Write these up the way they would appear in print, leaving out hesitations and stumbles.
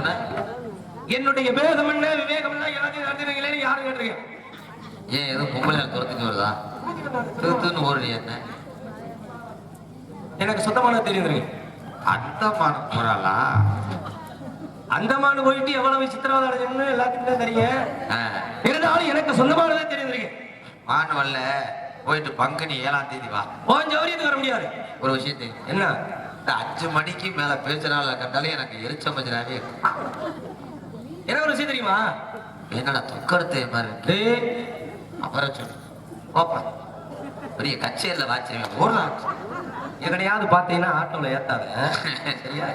சொன்ன? என்னுடைய வேகம் என்ன விவேகம் என்ன எல்லாத்தையும் நடத்துறீங்களே யாரும் கேட்டுருங்க. ஏன் எதுவும் பொம்பளை துரத்துக்கு வருதா? திருத்துன்னு ஓடுறீ என்ன? எனக்கு சுத்தமான தெரியுதுங்க. அந்தமான போறாளா? அந்தமான போயிட்டு எவ்வளவு சித்திரவதை அடைஞ்சோம்னு எல்லாத்துக்கும் தெரியும். இருந்தாலும் எனக்கு சொந்தமானதே தெரியுதுங்க. மான் வரல போயிட்டு பங்குனி 7ஆம் தேதி வா. கொஞ்சம் வரையும் வர முடியாது. ஒரு விஷயம் தெரியும் என்ன? இந்த 5 மணிக்கு மேல பேசுறாள் கண்டாலே எனக்கு எரிச்சமஞ்சாவே எனக்கு ஒரு விஷயம் தெரியுமா? என்னடா தொக்கடுத்த மாதிரி இருக்கு. அப்புறம் சொல்லு ஓப்பா பெரிய கச்சேரியில் வாட்சியம் ஓடலாம். எங்கடையாவது பார்த்தீங்கன்னா ஆட்டோவில் ஏத்தாத சரியா?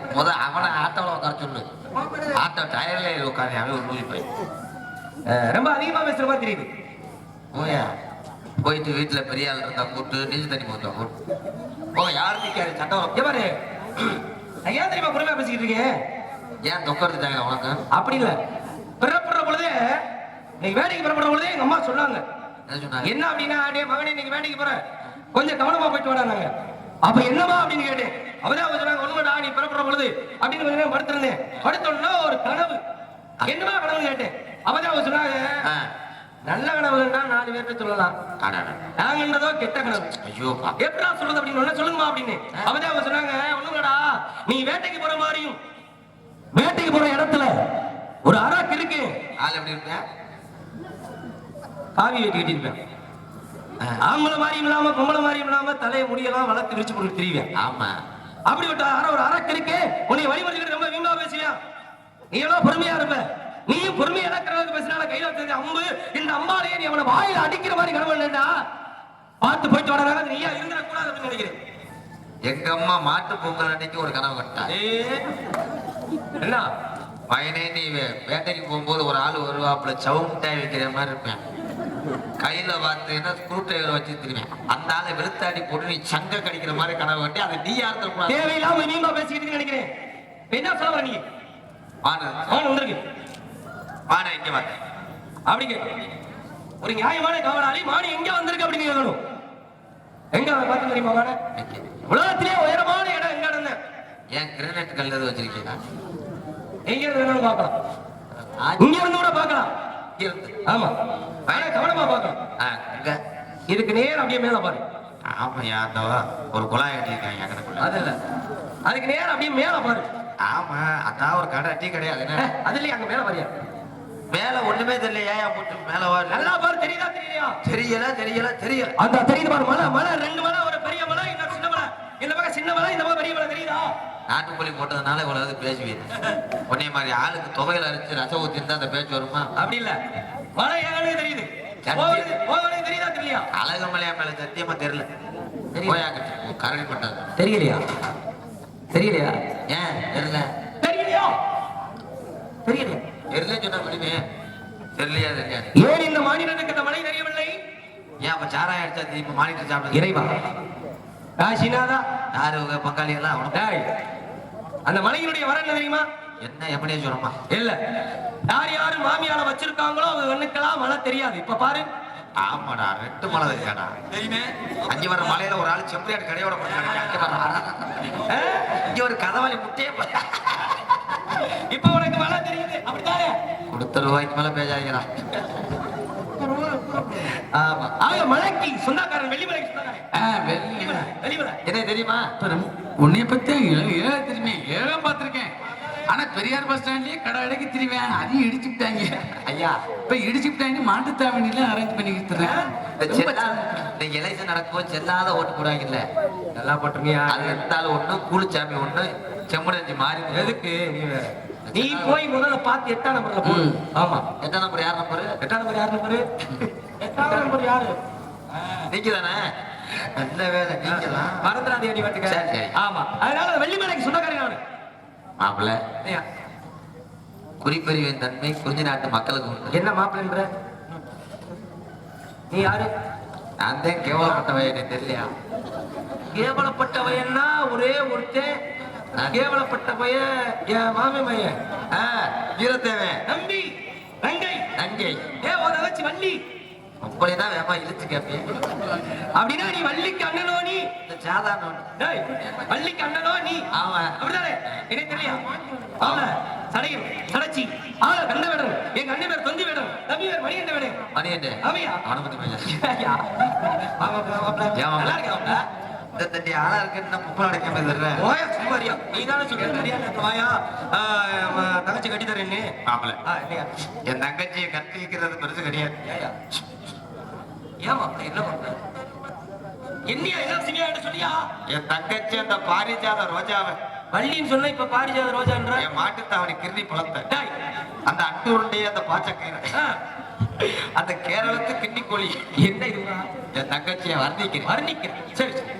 அவனை ஆட்டோவில் உட்கார சொல்லு. ஆட்டோ டயர்ல உட்காந்து அவன் ஒரு நூலி போய் ரொம்ப அதிகமா பேசுற மாதிரி தெரியுது. ஓயா போயிட்டு வீட்டுல பெரிய ஆள் இருந்தா கூட்டு நீச்சல் தண்ணி போட்டா கூட்டு ஓ யாருக்கு கேரு சட்டம் எவரு ஏன் தெரியுமா பொறுமையா பேசிக்கிட்டு இருக்கேன்? ஏன் தொக்கடுத்தாங்க உனக்கு? அப்படி இல்ல, பிறப்படுற பொழுதே இன்னைக்கு வேலைக்கு பிறப்படுற பொழுதே எங்க அம்மா சொன்னாங்க. என்ன அப்படின்னா டே மகனே இன்னைக்கு வேலைக்கு போற கொஞ்சம் கவனமா போயிட்டு வராங்க. அப்ப என்னமா அப்படின்னு கேட்டேன். அவதான் சொன்னாங்க ஒண்ணுடா நீ பிறப்படுற பொழுது அப்படின்னு படுத்திருந்தேன். படுத்தோம்னா ஒரு கனவு. என்னமா கனவு கேட்டேன். அவதான் சொன்னாங்க நல்ல கனவுன்னா 4 பேர்கிட்ட சொல்லலாம், நாங்கன்றதோ கெட்ட கனவு. ஐயோ எப்படா சொல்றது அப்படின்னு சொல்லுங்கம்மா அப்படின்னு. அவதான் சொன்னாங்க ஒண்ணுங்கடா நீ வேட்டைக்கு போற மாதிரியும் வேட்டைக்கு போற இடத்துல ஒரு அராக்கு இருக்கு. ஆள் எப்படி இருப்பேன்? காவி வெட்டி கட்டிருப்பேன். ஆம்பளை மாதிரியும் இல்லாம பொம்பளை மாதிரியும் இல்லாம தலையை முடியெல்லாம் வளர்த்து விரிச்சு போட்டு திரிவேன். ஆமா அப்படி ஒரு அராக்கு இருக்கு. உன்னை வழிமுறைகள் ரொம்ப வீம்பா பேசுவியா? நீ எவ்வளவு பொறுமையா இருப்ப. நீயும் பொறுமையா இழக்கிறதுக்கு பேசினால கையில வச்சது அம்பு. இந்த அம்பாலையே நீ அவனை வாயில அடிக்கிற மாதிரி கனவு இல்லைண்டா. பார்த்து போயிட்டு வர நீயா இருந்துடக்கூடாது அப்படின்னு நினைக்கிறேன். எங்க அம்மா மாட்டு பொங்கல் அன்னைக்கு ஒரு கனவு கட்டா. என்ன பையனே நீ வேட்டைக்கு போகும்போது ஒரு ஆள் வருவாப்புல சவுண்டாய் வைக்கிற மாதிரி இருப்பேன். கையில பார்த்தீங்கன்னா ஸ்க்ரூ டிரைவர் வச்சு திருவேன். அந்த ஆளை வெளுத்தாடி போட்டு நீ சங்க கடிக்கிற மாதிரி கனவு கட்டி அதை நீ யார்த்த கூட தேவையில்லாம நீமா பேசிக்கிட்டு நினைக்கிறேன். என்ன சொல்ல நீ வந்துருக்கு வாடா இங்க வா அப்படிங்க. ஒரு நியாயமான காவலாளி மாணி எங்க வந்திருக்கு அப்படின்னு கேட்கணும். எங்க பார்த்து தெரியுமா? மாட உலகத்திலே உயரமான இடம் எங்க இருந்த? ஏன் கிரானைட் கல் வச்சிருக்கீங்களா? எங்க இருந்து வேணாலும் பார்க்கலாம். இங்க இருந்து கூட பார்க்கலாம். ஆமா கவனமா பார்க்கலாம். இதுக்கு நேரம் அப்படியே மேல பாரு. ஆமாயா அந்த ஒரு குழாய் கட்டிருக்காங்க. அது இல்ல, அதுக்கு நேரம் அப்படியே மேல பாரு. ஆமா அதான் ஒரு கடை டீ கிடையாது. அது இல்லையா அங்க மேல பாரியா? மேல ஒண்ணுமே தெரியல. ஏன் போட்டு மேல வாரு. நல்லா பாரு. தெரியுதா தெரியலையா? தெரியல. அந்த தெரியுது பாரு. மலை 2 மலை, ஒரு பெரிய மலை, இன்னொரு சின்ன மலை. இந்த பக்கம் சின்ன மலை, இந்த பக்கம் பெரிய மலை. தெரியுதா? நாட்டுக்கோழி போட்டதுனால இவ்வளவு பேசுவீங்க. உன்னை மாதிரி ஆளுக்கு தொகையில அரைச்சு ரசம் ஊத்தி இருந்தா அந்த பேச்சு வருமா? அப்படி இல்ல, மலை ஏழு தெரியுது. தெரியுதா தெரியலையா? அழகு மலையா மேல சத்தியமா தெரியல. கரடி பட்டது தெரியலையா? ஏன் தெரியல? தெரியல சொன்னா முடியுமே. தெரியலையா? ஏன் இந்த மாநிலத்துக்கு இந்த மலை தெரியவில்லை? ஏன் அப்ப சாராயம் அடிச்சா இப்ப மாநில சாப்பிட இறைவா காசிநாதா யாரு பங்காளி எல்லாம் அந்த மலையினுடைய வர என்ன தெரியுமா? என்ன எப்படியே சொல்லுமா? இல்ல, யாரு மாமியால வச்சிருக்காங்களோ அவங்க வெண்ணுக்கலாம் மழை தெரியாது. இப்ப பாரு. ஆமாடா 2 மலை இருக்காடா. தெரியுமே. 5 வர மலையில ஒரு ஆள் செம்பரியாடு கடையோட இங்க ஒரு கதவாளி முட்டையே இப்ப உனக்கு மழை தெரியுது. அப்படித்தானே? கொடுத்த ரூபாய்க்கு மேல பேசாதீங்கடா. ஆமா ஆக மலைக்கு சொந்தக்காரன் வெள்ளிமலைக்கு வெள்ளிமலை என்ன தெரியுமா? உன்னைய பத்தி தெரியுமே. ஏன் பார்த்திருக்கேன். ஆனா பெரியார் பஸ் ஸ்டாண்ட்லயே கடை கடைக்கு திரிவேன். அதையும் இடிச்சுட்டாங்க. ஐயா இப்ப இடிச்சுட்டாங்க. மாட்டுத்தாவணியில அரேஞ்ச் பண்ணிக்கிட்டு நீங்க எலெக்ஷன் நடக்கும்போது செல்லாத ஓட்டு போடுவாங்கல்ல, நல்லா போட்டுருக்கியா? அது இருந்தாலும் ஒண்ணு கூலிச்சாமி ஒண்ணு செம்படஞ்சி மாறி. எதுக்கு நீ போய் முதல்ல பார்த்து 8ஆம் நம்பர்ல போ. ஆமா 8ஆம் நம்பர் யார் நம்பரு? 8ஆம் நம்பர் யார் நம்பரு? 8ஆம் நம்பர் யாரு? நீங்க தானே? நல்ல வேலை நீங்க தான். மறந்துடாதே அடி வாட்டுக்க. சரி. ஆமா அதனால வெள்ளிமலைக்கு சொந்தக்காரன் நானு. மாப்பிள்ள குறிப்பறிவின் தன்மை குறிஞ்சி நாட்டு மக்களுக்கு உண்டு. என்ன மாப்பிள்ளன்ற? நீ யாரு? நான் தான் கேவலப்பட்டவன். எனக்கு தெரியலையா? கேவலப்பட்ட பையன்னா ஒரே ஒருத்தன். கேவலப்பட்ட பையன் என் மாமி பையன் வீரத்தேவன் நம்பி நங்கை. நங்கை ஒரு தங்கச்சி வள்ளி. அப்படிதான் வேமா இழுத்து கேட்பேன். அப்படின்னா நீ வள்ளிக்கு அண்ணனோ நீ? இந்த சாதாரண ஒண்ணு. டேய், வள்ளிக்கு அண்ணனோ நீ? ஆமா. அப்படிதானே? எனக்கு தெரியா? அவள சடையன் சடச்சி அவள கண்ட வேடன், எங்க அண்ணன் பேர் தொந்தி வேடன், தம்பி பேர் மணிகண்ட வேடன். மணியண்டே அவையா அவனை பத்தி பேச ஐயா. நல்லா இருக்கா? இந்த தண்ணி ஆளா இருக்குன்னு நம்ம முப்பது அடைக்காம தர்றேன். ஓயா சும்மாரியா, நீ தானே சொல்ற சரியா வாயா தங்கச்சி கட்டி தரேன்னு. மாப்பிள என் தங்கச்சியை கட்டி வைக்கிறது பெருசு கிடையாது. ஏயா ஏமா என்ன பண்ற? என்னையா என்ன சினியா சொல்லியா? என் தங்கச்சி அந்த பாரிஜாத ரோஜாவை வள்ளின்னு சொன்ன இப்ப பாரிஜாத ரோஜான்ற. என் மாட்டுத்தாவணி கிருணி பழத்தை டேய், அந்த அட்டு உருண்டைய அந்த பாச்சக்கீரை அந்த கேரளத்து கிண்ணி கோழி என்ன இதுவா? என் தங்கச்சியை வர்ணிக்கிறேன். வர்ணிக்கிறேன். சரி சரி.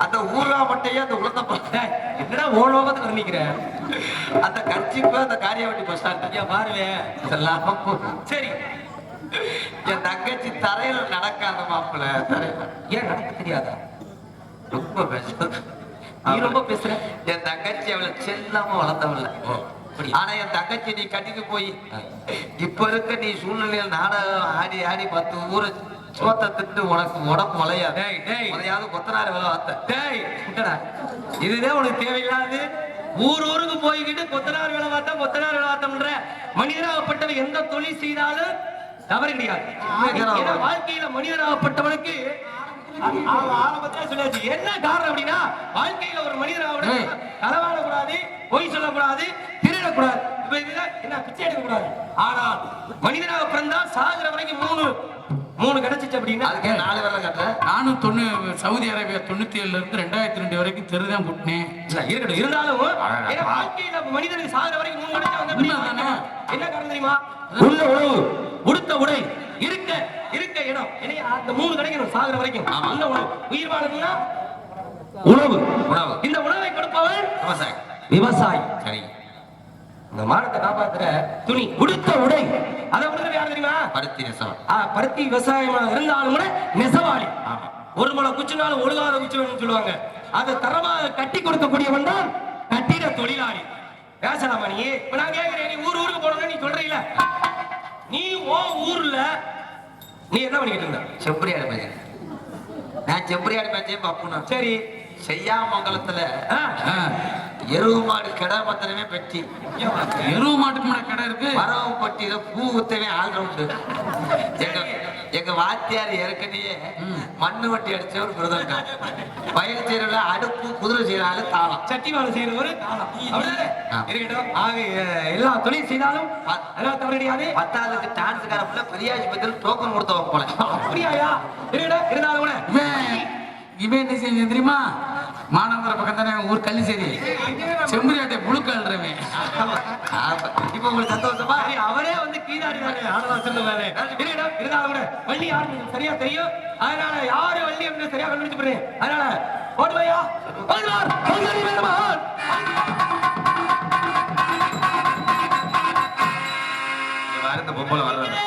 அந்த ஊரா மட்டையே அந்த உளுந்த டேய், என்னடா ஓலோகத்தை வர்ணிக்கிற? அந்த கர்ச்சிப்பு அந்த காரியாவட்டி பஸ் ஸ்டாண்ட் ஐயா பாருவேன். இதெல்லாம் சரி. என் தங்கச்சி தரையில நடக்காத மாப்பிள்ள. தரையில ஏன் நடக்க தெரியாதா? ரொம்ப பேச நீ ரொம்ப பேசுற. என் தங்கச்சி அவளை செல்லாம வளர்ந்தவள. ஆனா என் தங்கச்சி நீ கட்டிக்கு போய் இப்ப இருக்க நீ சூழ்நிலையில் நாடகம் ஆடி ஆடி 10 ஊரை சோத்த திட்டு உனக்கு உடம்பு முளையாது. டேய் டேய் முளையாது கொத்தனார் வேலை வார்த்தை. டேய் விட்டடா. இதுதான் உனக்கு தேவையில்லாது. ஊருக்கு போய்கிட்டு கொத்தனார் வேலை பார்த்தா கொத்தனார் வேலை பார்த்தோம்ன்ற மனிதனாகப்பட்டவன் எந்த தொழில் செய்தாலும் தவறு கிடையாது. ஏன்னா வாழ்க்கையில மனிதனாகப்பட்டவனுக்கு என்ன காரணம் அப்படின்னா, வாழ்க்கையில ஒரு மனிதனாக களவாடக்கூடாது, பொய் சொல்லக்கூடாது, திருடக்கூடாது, என்ன பிச்சை எடுக்கக்கூடாது. ஆனால் மனிதனாக பிறந்தால் சாகுற வரைக்கும் மூணு கிடைச்சிச்சு அப்படின்னா அதுக்கே 4 வரல கட்டுற. நானும் சவுதி அரேபியா 97 இருந்து 2002 வரைக்கும் தெருதான் கூட்டினேன். இருக்கட்டும். இருந்தாலும் வாழ்க்கையில மனிதனுக்கு சாகுற வரைக்கும் 3 கிடைச்சா என்ன காரணம் தெரியுமா? உள்ள உணவு, உடுத்த உடை, இருக்க இடம், அந்த 3 கிடைக்கணும் சாகுற வரைக்கும். உள்ள உணவு, உயிர் வாழணும்னா உணவு. இந்த உணவை கொடுப்பவன் விவசாயி. சரி. இந்த மானத்தை காப்பாத்துற துணி, உடுத்த உடை, அதை உடுக்கிறது யாரு தெரியுமா? பருத்தி நெசவு. பருத்தி விவசாயமா இருந்தாலும் கூட நெசவாளி. ஒரு முளை குச்சினாலும் ஒழுகாத குச்சி வேணும்னு சொல்லுவாங்க. அதை தரமாக கட்டி கொடுக்கக்கூடியவன் தான் கட்டிட தொழிலாளி. பேசலாமா நீ? இப்ப நான் கேட்கிறேன், நீ ஊருக்கு போனோம்னு நீ சொல்றீல, நீ ஓ ஊர்ல நீ என்ன பண்ணிக்கிட்டு இருந்த? செம்பரியாடு மேய்ச்சேன். நான் செம்பரியாடு மேய்ச்சேன் பப்புனா. சரி. செய்யாமங்கலத்துல எருவு மாடு கடை பத்திரமே பெட்டி. எருவு மாட்டுக்கு முன்னாடி கடை இருக்கு. வரவு பட்டியில பூ ஊத்தவே ஆள் ரவுண்டு. எங்க வாத்தியார் ஏற்கனவே மண்ணு வட்டி அடிச்ச ஒரு விரதம். வயல் செய்யறதுல அடுப்பு, குதிரை செய்யறாரு தாளம், சட்டி வேலை செய்யறவரு தாளம். இருக்கட்டும். ஆக எல்லா தொழில் செய்தாலும் தவறு கிடையாது. 10வது டான்ஸ்கார புள்ள பெரிய ஆஸ்பத்திரியில் டோக்கன் கொடுத்தவங்க போல. அப்படியாயா? இருந்தாலும் கூட இவன் என்ன செய்ய தெரியுமா? மாநகர பக்கம் தானே ஊர் கள்ளிசேரி. செம்பரியாட்டை புழுக்கல்றவன். இப்ப உங்களுக்கு சந்தோஷமா? அவரே வந்து கீதாடினாரு. இருந்தாலும் கூட வள்ளி யாரு சரியா தெரியும். அதனால யாரு வள்ளி அப்படின்னு சரியா கண்டுபிடிச்சு போறேன். அதனால ஓடுவையா இந்த பொம்பளை வர்றது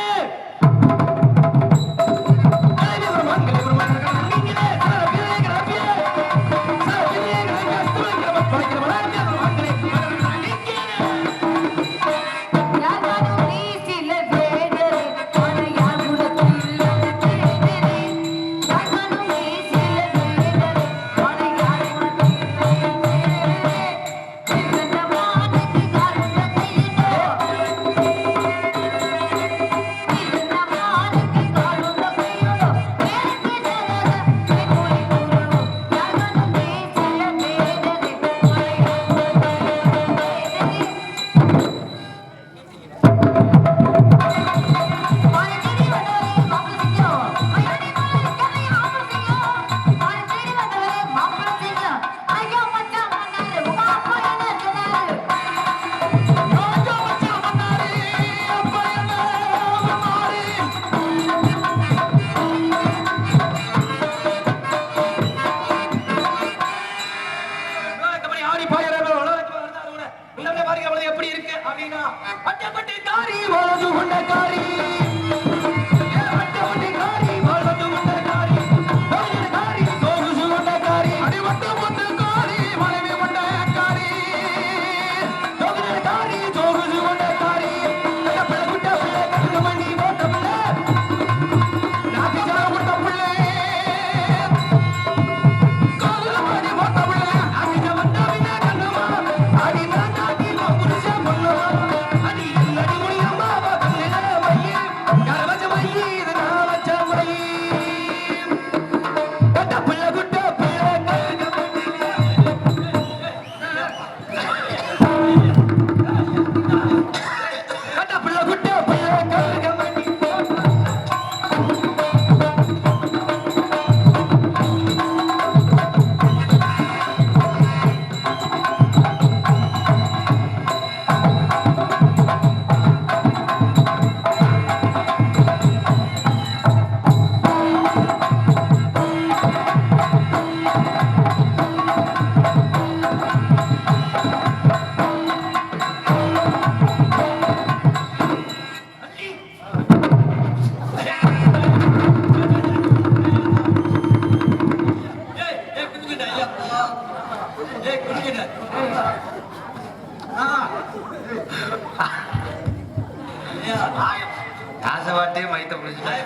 ஆசைப்பாட்டே மைத்த பிடிச்சிட்டேன்.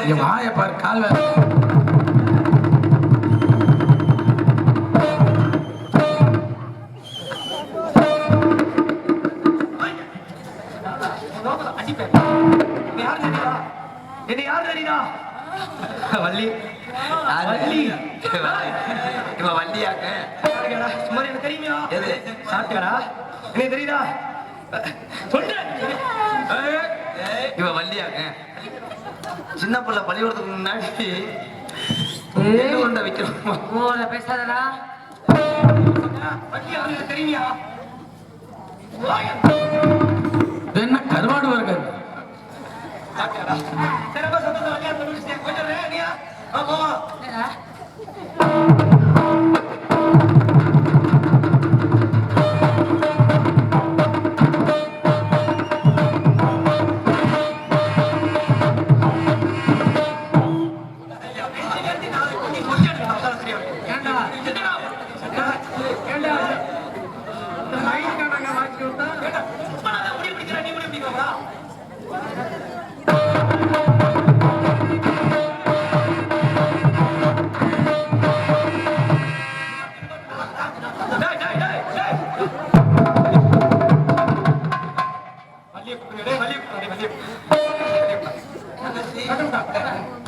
இங்க வாய பாரு கால் வேற. என்ன யார் தெரியுதா? வள்ளி வள்ளி இவன் வள்ளியாக்க சும்மா எனக்கு தெரியுமா? எது? சாப்பிட்டாடா என்ன தெரியுதா? சொல்றேன். இவன் வள்ளியாக்க சின்ன பிள்ளை பள்ளிக்கூடத்துக்கு முன்னாடி எள்ளு உருண்டை வைக்கிறோம். பேசாதடா. வள்ளி அவனுக்கு தெரியுமா? என்ன கருவாடு வருது? சிறப்பா சத்தத்தை வள்ளியா கண்டுபிடிச்சிட்டேன். கொஞ்சம் ரேடியா ஆமா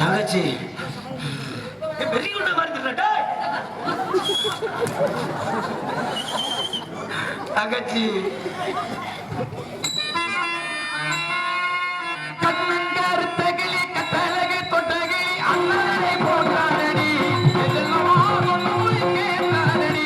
தங்கச்சி வெறி கொண்ட மாதிரி தெரியல. தங்கச்சி கண்ணங்கருத்தகிளி கத்தலகை தொட்டகிளி அண்ணனை போட்டாரடி எல்லோ ஒன்றுக்கே தாரடி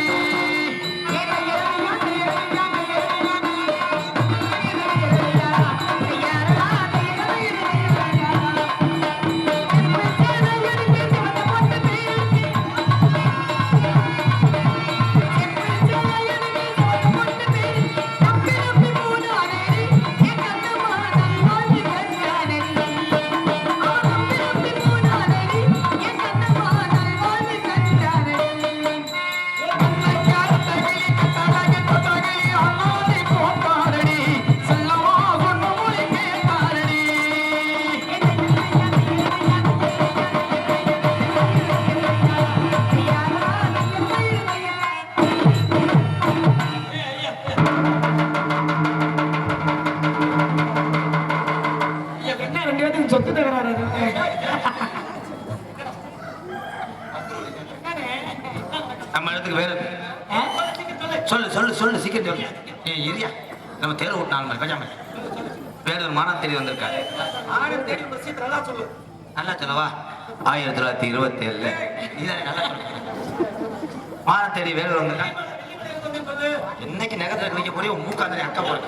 சொத்து தகராறு. நம்ம இடத்துக்கு வேற சொல்லு சொல்லு சொல்லு சீக்கிரம் சொல்லு. ஏன் இரியா நம்ம தேர்வு விட்டு 4 மணி கொஞ்சம் வேற ஒரு மானம் தேடி வந்திருக்காரு. நல்லா சொல்லவா? 1927 இதான் நல்லா சொல்லு. மானம் தேடி வேற வந்திருக்கான். என்னைக்கு நகரத்தில் வைக்க போறீங்க மூக்காந்திரி அக்கா போற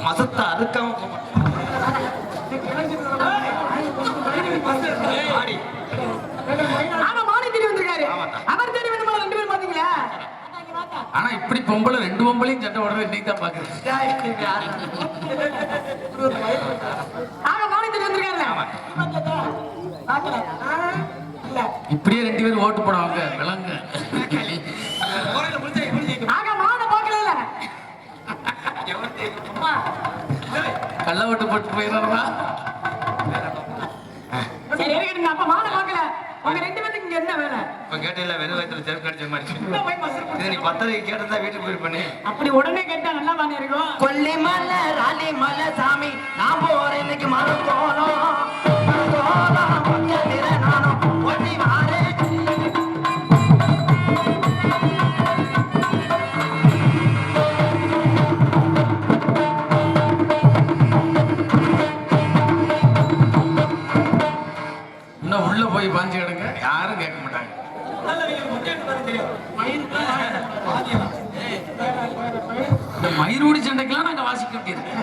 மசத்தை அறுக்காம ஆனா இப்படி பொம்பளை 2 பொம்பளையும் சட்டை உடனே இன்னைக்கு தான் பாக்குறேன். இப்படியே 2 பேரும் ஓட்டு போடுவாங்க விலங்கு. கள்ள ஓட்டு போட்டு போயிடுறா. கேட்டல வெறும் வயிற்றுல செருப்பு கடிச்ச மாதிரி இது நீ 10 கேட்டதா வீட்டுக்கு போய் பண்ணி அப்படி உடனே கேட்டா நல்லா பண்ணி இருக்கும். கொல்லிமலை ராலிமலை சாமி நான் போறேன் இன்னைக்கு மறுக்கோணும் நானும் ஒட்டி மாறே. இன்னும் உள்ள போய் பாஞ்சு கிடங்க யாரும் கேட்க மாட்டாங்க. இந்த மயிரூடி சண்டைக்கெல்லாம் நாங்க வாசிக்க வேண்டியிருக்கு.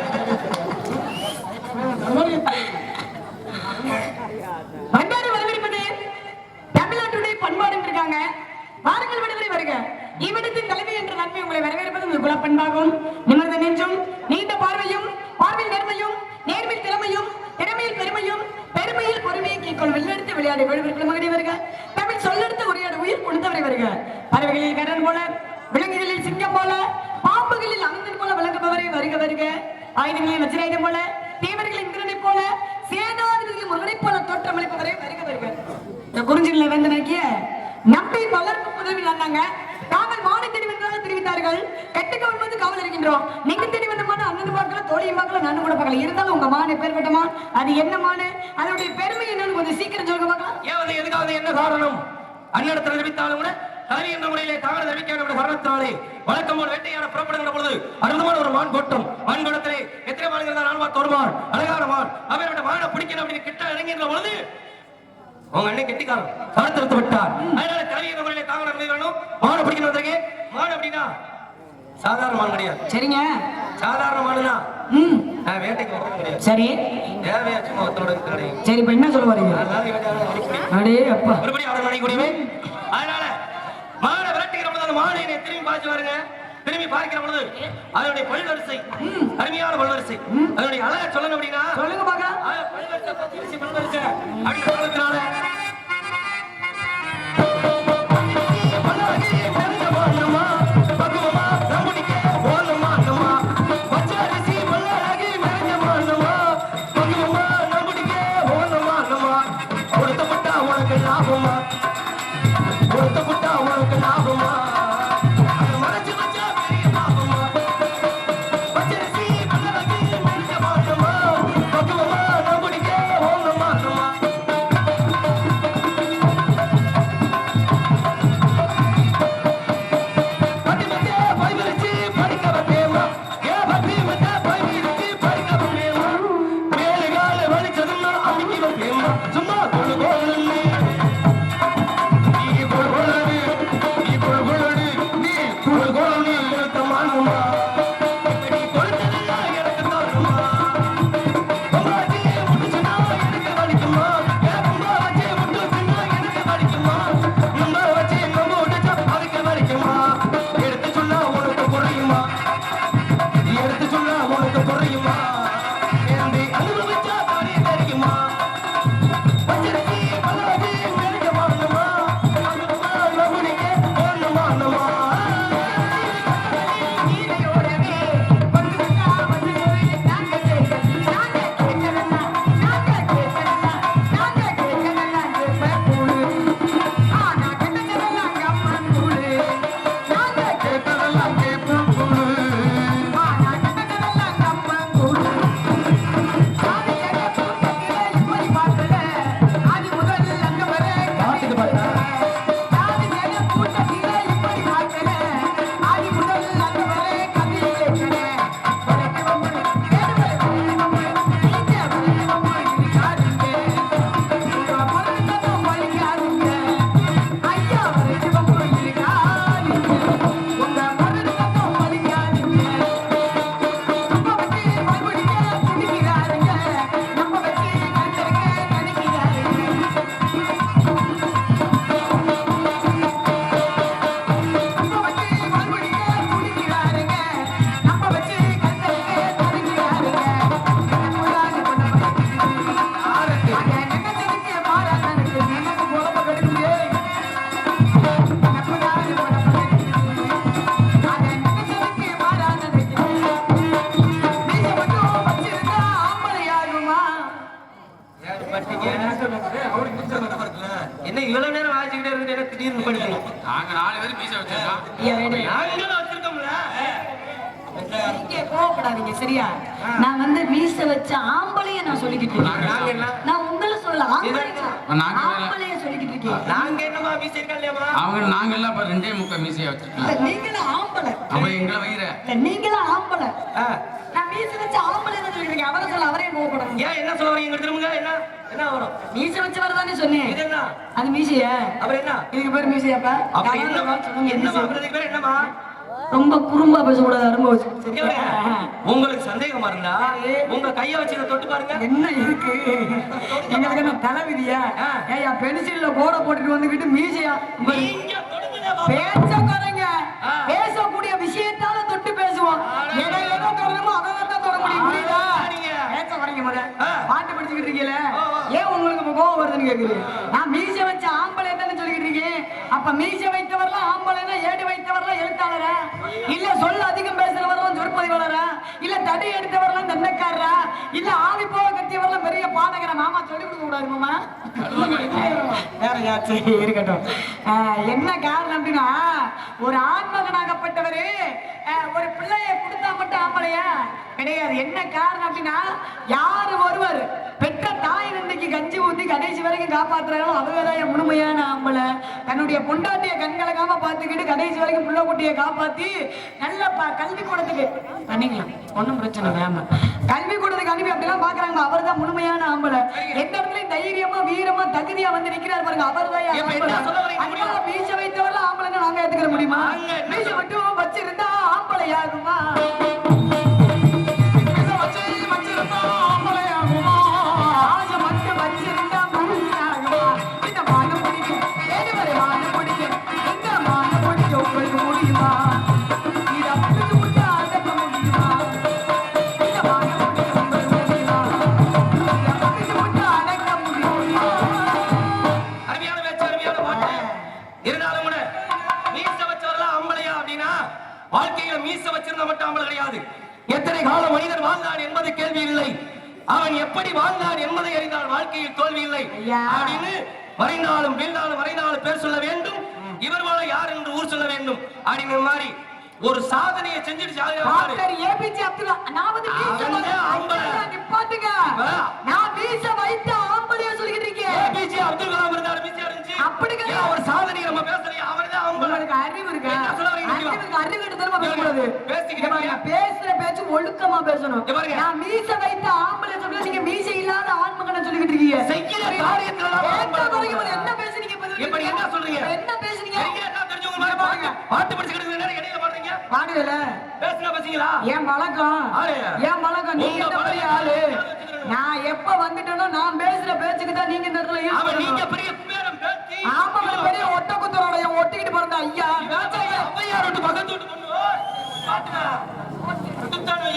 பண்பும் நிமிர்ந்த நெஞ்சும் நீண்ட பார்வையும் பார்வையில் நேர்மையும் நேர்மையில் திறமையும் திறமையில் பெருமையும் பெருமையில் பொறுமையை கேட்கும் வெள்ளெடுத்து விளையாடி விழுவிற்குள் மகடி வருக தமிழ் சொல்லெடுத்து உரையாடு உயிர் கொடுத்தவரை வருக பறவைகளில் கரன் போல விலங்குகளில் சிங்கம் போல பாம்புகளில் அனந்தன் போல விளங்குபவரை வருக வருக ஆயுதங்களில் வஜ்ராயுதம் போல தேவர்களின் இந்திரனை போல சேனாதிபதிகளின் முருகனை போல தோற்றமளிப்பவரை வருக வருக இந்த குறிஞ்சிகளில் வந்து நோக்கிய நம்பி வளர்ப்பு உதவி வந்தாங்க தாங்கள் மானை தேடி வந்ததாக தெரிவித்தார்கள் கட்டுக்கு வரும்போது காவல் இருக்கின்றோம் நீங்க தேடி வந்த மான அண்ணன் பார்க்கல தோழியும் பார்க்கல நானும் கூட பார்க்கல இருந்தாலும் உங்க மானை பேர் பெற்ற மான் அது என்ன மானு அதனுடைய பெருமை என்னன்னு கொஞ்சம் சீக்கிரம் சொல்லுங்க பார்க்கலாம் ஏன் வந்து எதுக்காவது என்ன காரணம் அந்நிடத்தில் தெரிவித்தாலும் கூட தலைவி என்ற முறையிலே தாங்கள் தெரிவிக்காத காரணத்தினாலே வழக்கம் போல் வேட்டையாட புறப்படுகின்ற பொழுது அற்புதமான ஒரு மான் கூட்டம் மான் கூட்டத்திலே எத்தனை மான்கள் தான் நான் ஒரு மான் அழகான மான் அவரோட மானை பிடிக்கணும் அப்படின்னு கிட்ட இறங்கின்ற பொழுது உங்க அண்ணன் கெட்டிக்காரன் தடுத்து விட்டார் அதனால தலைவி என்ற முறையிலே தாங்கள் இறங்கணும் மானை பிடிக்கணும் வந்திருக்கேன் மான் அப்படின்னா சாதாரண மான் கிடையாது சரிங்க சாதாரண மானுனா வேட்டைக்கு வர்றது கிடையாது சரி தேவையா சும்மா ஒருத்தரோட கிடையாது சரி இப்ப என்ன சொல்ல வரீங்க அடே அப்பா மறுபடியும் அவரை நினைக்கூடியவே அதனால மானை விரட்டுகிற பொழுது அந்த மானை திரும்பி பார்த்து பாருங்க திரும்பி பார்க்கிற பொழுது அதனுடைய பல்வரிசை அருமையான பல்வரிசை அதனுடைய அழகை சொல்லணும் அப்படின்னா சொல்லுங்க பார்க்கலாம் பல்வரிசை அப்படின்னு சொல்றதுனால என்ன இவ்வளவு நேரம் வாசிக்கிட்டே இருந்து என்ன திடீர்னு படிக்கணும் நாங்க 4 பேரும் மீசை வச்சிருக்கோம். நாங்களும் வச்சிருக்கோம்ல நீங்க கோவப்படாதீங்க சரியா நான் வந்து மீச வச்ச ஆம்பளைய நான் சொல்லிக்கிட்டு இருக்கேன் நான் உங்களை சொல்ல ஆம்பளைய சொல்லிக்கிட்டு இருக்கேன் நாங்க என்னமா மீசை இருக்கா இல்லையாமா அவங்க நாங்க எல்லாம் 2.25 மீசையை வச்சிருக்கோம். நீங்களும் ஆம்பளை அவ எங்களை வயிற நீங்களும் ஆம்பளை நான் மீச வச்ச ஆம்பளை தான் சொல்லிக்கிறேன் அவரை சொல்ல அவரே கோவப்படணும் ஏன் என்ன சொல்ல வரீங்க திரும்புங்க என்ன என்ன வரும் மீச வச்சவர் தானே சொன்னேன் இது என்ன அது மீசைய அப்புறம் என்ன இதுக்கு பேர் மீசையாப்பா அப்ப என்னமா இதுக்கு பேர் என்னமா ரொம்ப குறும்பா பேசக்கூடாது அனுபவம் உங்களுக்கு சந்தேகமா இருந்தா உங்க கைய வச்சு தொட்டு பாருங்க என்ன இருக்கு எங்களுக்கு என்ன தலைவிதியா ஏயா பென்சில்ல போட போட்டுட்டு வந்துகிட்டு மீசையா பேச குறைங்க பேசக்கூடிய விஷயத்தால தொட்டு பேசுவோம் அப்படின்னு கேக்குது. நான் மீச வச்ச ஆம்பளை தானே சொல்லிக்கிட்டு இருக்கேன். அப்ப மீச வைத்தவர்லாம் ஆம்பளைனா ஏடு வைத்தவர்லாம் எழுத்தாளரா, இல்ல சொல்ல அதிகம் பேசுறவர்லாம் சொற்பதிவாளரா, இல்ல தடி எடுத்தவர்லாம் தண்டக்காரரா, இல்ல ஆவி போக கத்தியவர்லாம் பெரிய பாடகரா? மாமா சொல்லி கொடுக்க கூடாது மாமா. வேற யாச்சும் இருக்கட்டும். என்ன காரணம் அப்படின்னா, ஒரு ஆண்மகனாகப்பட்டவரு ஒரு பிள்ளைய கொடுத்தா மட்டும் ஆம்பளையா கிடையாது. என்ன காரணம் அப்படின்னா, யாரு ஒருவர் பெற்ற தாய் நன்றிக்கு கஞ்சி ஊத்தி கடைசி வரைக்கும் காப்பாத்துறாங்களோ அவங்கதான் முழுமையான ஆம்பளை. தன்னுடைய பொண்டாட்டிய கண்கலக்காம பாத்துக்கிட்டு கடைசி வரைக்கும் புள்ள குட்டியை காப்பாத்தி நல்ல கல்வி கூடத்துக்கு பண்ணிக்கலாம், ஒன்னும் பிரச்சனை வேண்டாம். கல்வி கூடத்துக்கு அனுப்பி அப்படிலாம் பாக்குறாங்க, அவர் தான் முழுமையான ஆம்பளை. எந்த இடத்துலயும் தைரியமா வீரமா தகுதியா வந்து நிக்கிறார் பாருங்க, அவர் தான் மீச வைத்தவர்கள் ஆம்பளைன்னு நாங்க ஏத்துக்கிற முடியுமா? மீச மட்டும் வச்சிருந்தா ஆம்பளை ஆகுமா? வாழ்க்கையில மீச வச்சிருந்த மட்டும் ஆம்பளை கிடையாது. எத்தனை காலம் மனிதன் வாழ்ந்தான் என்பது கேள்வி இல்லை, அவன் எப்படி வாழ்ந்தான் என்பதை அறிந்தால் வாழ்க்கையில் தோல்வி இல்லை அப்படின்னு வரைந்தாலும் வீழ்ந்தாலும் வரைந்தாலும் பேர் சொல்ல வேண்டும். இவர் போல யார் என்று ஊர் சொல்ல வேண்டும் அப்படின்னு மாதிரி ஒரு சாதனையை செஞ்சுட்டு ஏபிஜே அப்துல் கலாம் இருந்தாரு. அப்படி ஒரு சாதனையை நம்ம பேசுறீங்க, அவர்தான் அவங்களுக்கு அறிவு இருக்கு. அறிவு பேசுற பேச்சு ஒழுக்கமா பேசணும். நான் மீச வைத்த ஆம்பளை சொல்ல, நீங்க மீச இல்லாத ஆண்மகனை சொல்லிக்கிட்டு இருக்கீங்க. என்ன பேசுறீங்க? என்ன சொல்றீங்க? என்ன பேசுறீங்க? பாட்டு படிச்சுக்கிட்டு இடையில பாடுறீங்க. பாடுவேல பேசுனா பேசுறீங்களா? ஏன் வழக்கம் நீங்க ஆளு. நான் எப்ப வந்துட்டேனோ நான் பேசுற பேச்சுக்கு தான் நீங்க இந்த இடத்துல நீங்க பெரிய பேரம் பேசி ஆம்பளை பெரிய ஒட்ட குத்தரோட ஒட்டிக்கிட்டு பிறந்த ஐயா அவ்வையார் விட்டு பக்கத்து விட்டு பண்ணு பாட்டுடா குத்தானே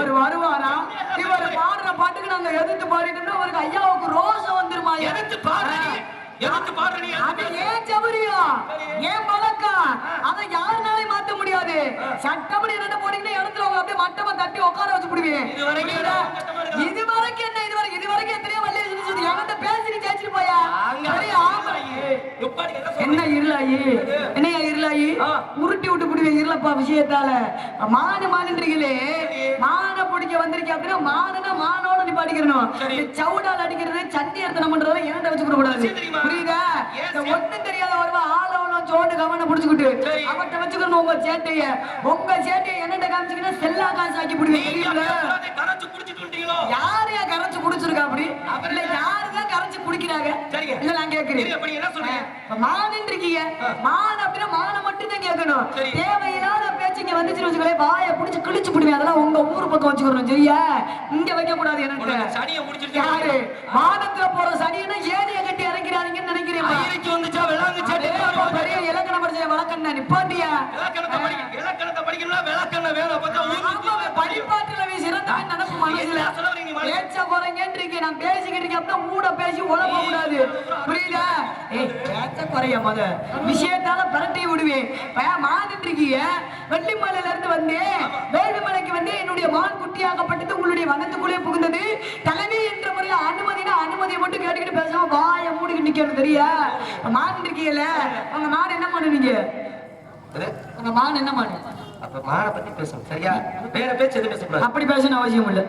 ஒரு வருவாரா? இவர் பாடுற பாட்டுக்கு நாங்க எதிர்த்து பாடிட்டோம்னா அவருக்கு ஐயாவுக்கு ரோஷம் வந்துருமா? எதிர்த்து பாடுறீங்க, எதிர்த்து பாடுறீங்க. அது ஏன் சபரியம், ஏன் வழக்கம், அதை யாருனாலையும் மாத்த முடியாது. சட்டப்படி என்ன போட்டீங்கன்னா இடத்துல உங்களை அப்படியே மட்டமா தட்டி உட்கார வச்சு விடுவேன். இது வரைக்கும் என்ன, இது வரைக்கும் எத்தனையோ வள்ளி சொல்லி என்கிட்ட பேசி ஜெயிச்சுட்டு போயா? என்ன இருளாயி, என்னையா இருளாயி உருட்டி விட்டு விடுவேன் இருளப்பா விஷயத்தால. மானுன்றீங்களே, மான பிடிக்க வந்திருக்கேன் அப்படின்னா மானுனா மானோட நீ படிக்கணும். சவுடால் அடிக்கிறது சண்டி அர்த்தனம் பண்றத என்கிட்ட வச்சுக்க கூடாது, புரியுதா? ஒண்ணும் தெரியாத வருவா ஆளவனும் சோண்டு கவனம் பிடிச்சுக்கிட்டு அவன்கிட்ட வச்சுக்கணும். உங்க சேட்டைய என்னட்ட காமிச்சிங்கன்னா செல்லா காசு ஆக்கி விடுவேன். யாரையா கரைச்சு குடிச்சிருக்கா? அப்படி இல்ல யாருதான் கரைச்சு குடிக்கிறாங்க? இல்ல நான் கேட்கிறேன். மானன் இருக்கீங்க, மான அப்படின்னா மான மட்டும் தான் கேட்கணும். தேவையில்லாத பேச்சு இங்க வந்துச்சு வச்சுக்கலே வாயை பிடிச்சு கிழிச்சு விடுவேன். அதெல்லாம் உங்க ஊர் பக்கம் வச்சுக்கணும், சரியா? இங்க வைக்க கூடாது. எனக்கு யாரு வாதத்துல போற சனியனா ஏனிய கட்டி இறக்கிறாதீங்கன்னு நினைக்கிறேன். வந்துச்சா விளாங்கு பெரிய இலக்கணம் படிச்ச வழக்கம் தான் நிப்பாட்டியா? இலக்கணத்தை படிக்கணும்னா விளக்கண்ண வேணும். படிப்பாட்டுல சிறந்தவன் நினைப்பு மனசுல பேச்ச குறைங்கன்றீங்க. நான் பேசிக்கிட்டு இருக்கேன் அப்படின்னா மூட பேசி உழப்ப கூடாது, புரியுதா? பேச்ச குறைய முத விஷயத்தால பரட்டி விடுவேன். மாறிட்டு இருக்கீங்க. வெள்ளிமலையில இருந்து வந்தேன், வேள்விமலைக்கு வந்து என்னுடைய மான் குட்டியாகப்பட்டது உங்களுடைய வனத்துக்குள்ளே புகுந்தது. தலைவி என்ற முறையில அனுமதினா அனுமதியை மட்டும் கேட்டுக்கிட்டு பேசாம வாய மூடிக்கிட்டு நிக்கணும், தெரியா? மான் இருக்கீங்கல்ல, உங்க மான் என்ன பண்ணுவீங்க? உங்க மான் என்ன மான்? அப்ப மான பத்தி பேசணும், சரியா? வேற பேச்சு எதுவும் பேசக்கூடாது. அப்படி பேசணும் அவசியம் இல்ல.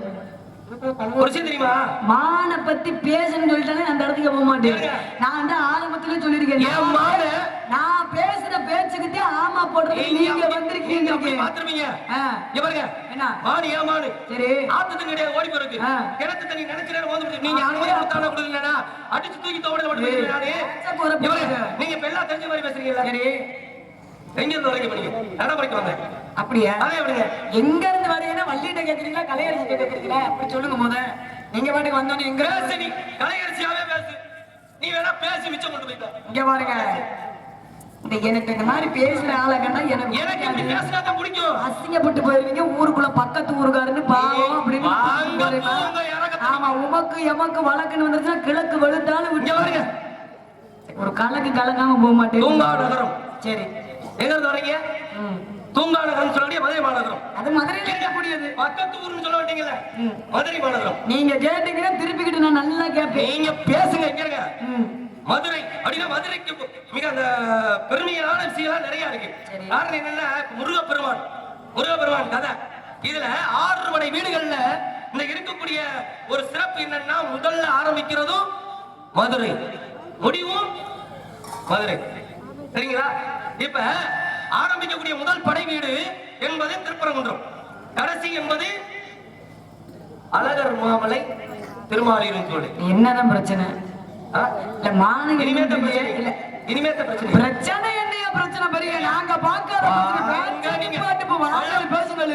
ஒரு விஷயம் தெரியுமா? மான பத்தி பேசணும்னு சொல்லிட்டாலே அந்த இடத்துக்கு போக மாட்டேன். நான் தான் ஆரம்பத்திலே சொல்லியிருக்கேன், நான் பேசுற பேச்சுக்கிட்டே ஆமா போடுறது நீங்க வந்திருக்கீங்க. பாத்துருவீங்க என்ன மாடு? ஏன் மாடு? சரி, ஆத்து தண்ணி கிடையாது, ஓடி போயிருக்கு. கிணத்து தண்ணி நினைச்சு ஓந்து நீங்க அனுமதி கொடுத்தாலும் கொடுக்கலன்னா அடிச்சு தூக்கி தோட போட்டு நீங்க பெல்லா தெரிஞ்ச மாதிரி பேசுறீங்களா? சரி, எங்க இருந்து வரைக்கும் பண்ணீங்க? நடைமுறைக்கு வந்தேன். அப்படியா? எங்க இருந்து வரீங்கன்னா வள்ளிட்ட கேக்குறீங்களா கலையரசி கேக்குறீங்களா? அப்படி சொல்லுங்க முத. நீங்க பாட்டுக்கு வந்தோன்னு எங்க பேசு, நீ கலையரசியாவே பேசு. நீ வேணா பேசி மிச்சம் கொண்டு போயிட்ட. இங்க பாருங்க, எனக்கு இந்த மாதிரி பேசுற ஆளை கண்டா எனக்கு பேசினாதான் பிடிக்கும். அசிங்கப்பட்டு போயிருவீங்க. ஊருக்குள்ள பக்கத்து ஊருக்காருன்னு பாவம் அப்படின்னு. ஆமா, உமக்கு எமக்கு வழக்குன்னு வந்துருச்சுன்னா கிழக்கு வெளுத்தாலும் இங்க பாருங்க, ஒரு கலக்கு கலக்காம போக மாட்டேன். தூங்கா நகரம் சரி, எங்க இருந்து வரீங்க? தூங்கா நகரம் சொல்லக்கூடிய மதுரை மாநகரம். அது மதுரையில இருக்கக்கூடியது. பக்கத்து ஊர்னு சொல்ல மாட்டீங்கல்ல, மதுரை மாநகரம். நீங்க கேட்டீங்கன்னா திருப்பிக்கிட்டு நான் நல்லா கேட்பேன். நீங்க பேசுங்க. இங்க இருங்க. மதுரை அப்படின்னா மதுரைக்கு மிக அந்த பெருமையான விஷயம் நிறைய இருக்கு. காரணம் என்னன்னா, முருகப்பெருமான் கதை. இதுல 6 மனை வீடுகள்ல இந்த இருக்கக்கூடிய ஒரு சிறப்பு என்னன்னா, முதல்ல ஆரம்பிக்கிறதும் மதுரை, முடிவும் மதுரை. சரிங்களா? இப்ப ஆரம்பிக்கக்கூடிய முதல் படை வீடு என்பது திருப்பரங்குன்றம், கடைசி என்பது அழகர் மாமலை திருமாலிரும் சோலை. என்னதான் பிரச்சனை? இல்ல மானு இனிமேத்த பிரச்சனை இல்ல, இனிமேத்த பிரச்சனை பிரச்சனை என்னையா பிரச்சனை பெரிய நாங்க பாக்காத